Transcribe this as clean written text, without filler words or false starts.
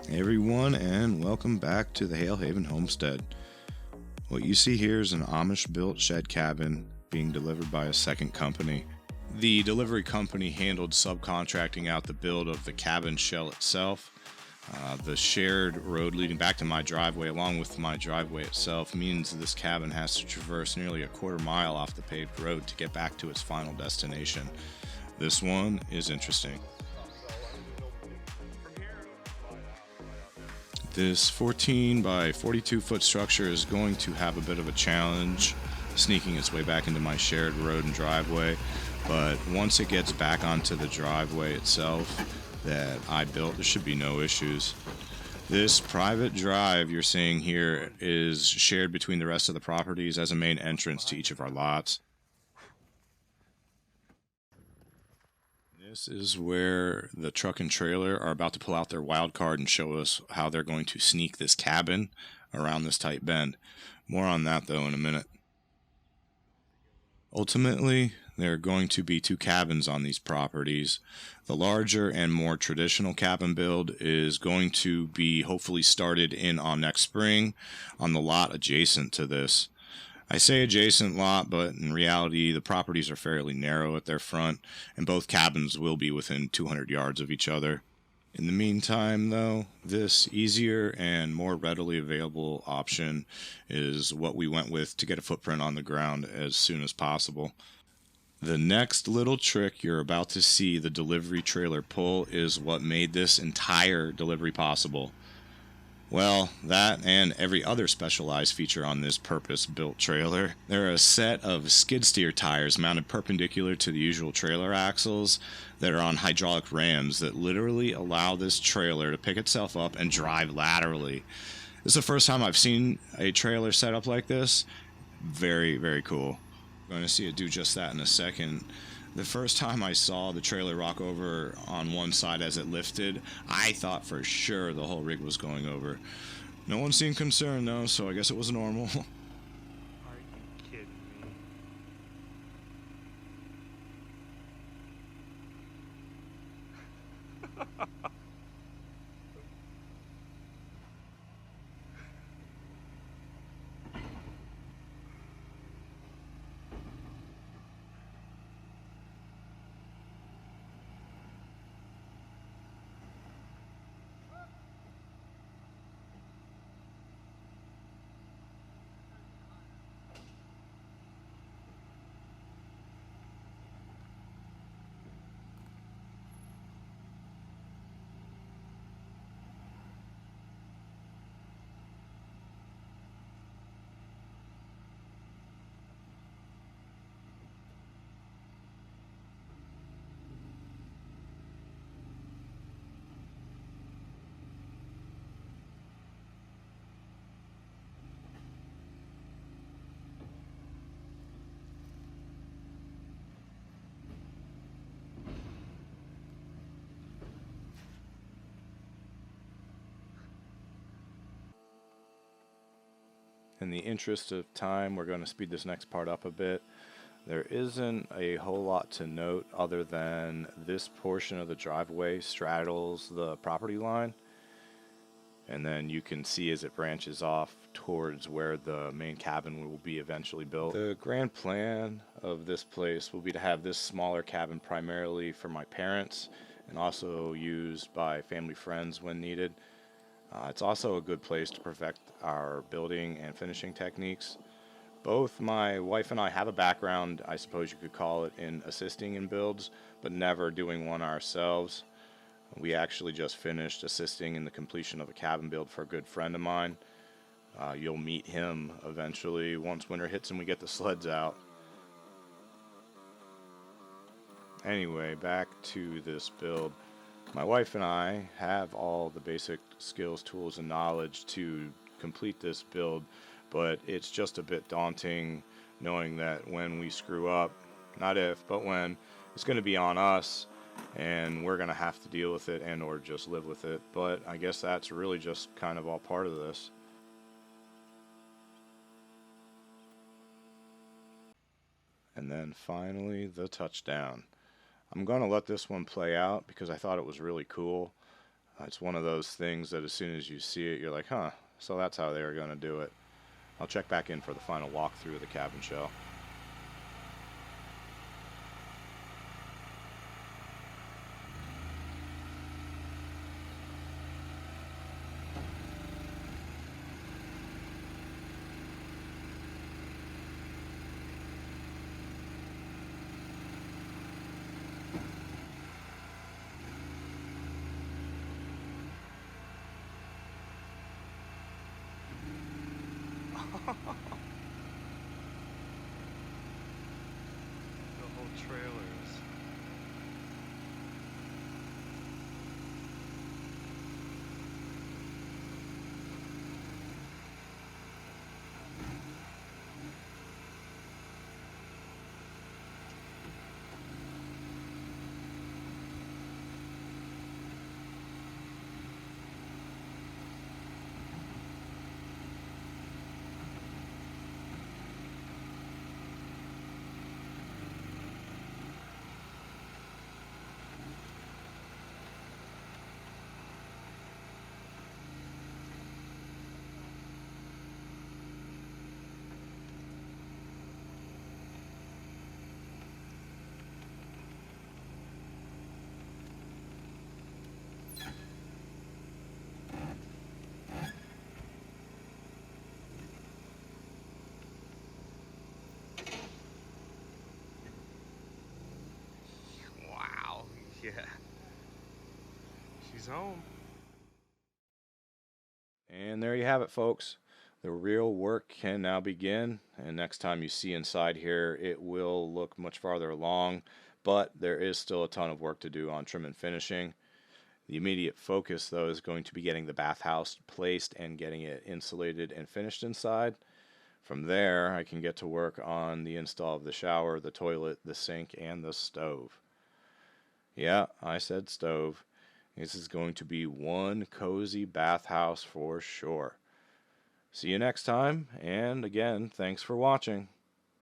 Hey everyone, and welcome back to the Hale Haven Homestead. What you see here is an Amish built shed cabin being delivered by a second company. The delivery company handled subcontracting out the build of the cabin shell itself. The shared road leading back to my driveway along with my driveway itself means this cabin has to traverse nearly a quarter mile off the paved road to get back to its final destination. This one is interesting. This 14 by 42 foot structure is going to have a bit of a challenge sneaking its way back into my shared road and driveway, but once it gets back onto the driveway itself that I built, there should be no issues. This private drive you're seeing here is shared between the rest of the properties as a main entrance to each of our lots. This is where the truck and trailer are about to pull out their wild card and show us how they're going to sneak this cabin around this tight bend. More on that though in a minute. Ultimately, there are going to be two cabins on these properties. The larger and more traditional cabin build is going to be hopefully started in on next spring on the lot adjacent to this. I say adjacent lot, but in reality the properties are fairly narrow at their front, and both cabins will be within 200 yards of each other. In the meantime, though, this easier and more readily available option is what we went with to get a footprint on the ground as soon as possible. The next little trick you're about to see the delivery trailer pull is what made this entire delivery possible. Well, that and every other specialized feature on this purpose-built trailer. There are a set of skid steer tires mounted perpendicular to the usual trailer axles that are on hydraulic rams that literally allow this trailer to pick itself up and drive laterally. This is the first time I've seen a trailer set up like this. Very, very cool. We're going to see it do just that in a second. The first time I saw the trailer rock over on one side as it lifted, I thought for sure the whole rig was going over. No one seemed concerned though, so I guess it was normal. Are you kidding me? In the interest of time, we're going to speed this next part up a bit. There isn't a whole lot to note other than this portion of the driveway straddles the property line, and then you can see as it branches off towards where the main cabin will be eventually built. The grand plan of this place will be to have this smaller cabin primarily for my parents and also used by family friends when needed. It's also a good place to perfect our building and finishing techniques. Both my wife and I have a background, I suppose you could call it, in assisting in builds, but never doing one ourselves. We actually just finished assisting in the completion of a cabin build for a good friend of mine. You'll meet him eventually once winter hits and we get the sleds out. Anyway, back to this build. My wife and I have all the basic skills, tools, and knowledge to complete this build, but it's just a bit daunting knowing that when we screw up, not if, but when, it's going to be on us, and we're going to have to deal with it and or just live with it. But I guess that's really just kind of all part of this. And then finally, the touchdown. I'm going to let this one play out because I thought it was really cool. It's one of those things that as soon as you see it, you're like, huh, so that's how they were going to do it. I'll check back in for the final walkthrough of the cabin shell. The whole trailers. Wow. Yeah. She's home. And there you have it, folks. The real work can now begin, and next time you see inside here, it will look much farther along, but there is still a ton of work to do on trim and finishing. The immediate focus, though, is going to be getting the bathhouse placed and getting it insulated and finished inside. From there, I can get to work on the install of the shower, the toilet, the sink, and the stove. Yeah, I said stove. This is going to be one cozy bathhouse for sure. See you next time, and again, thanks for watching.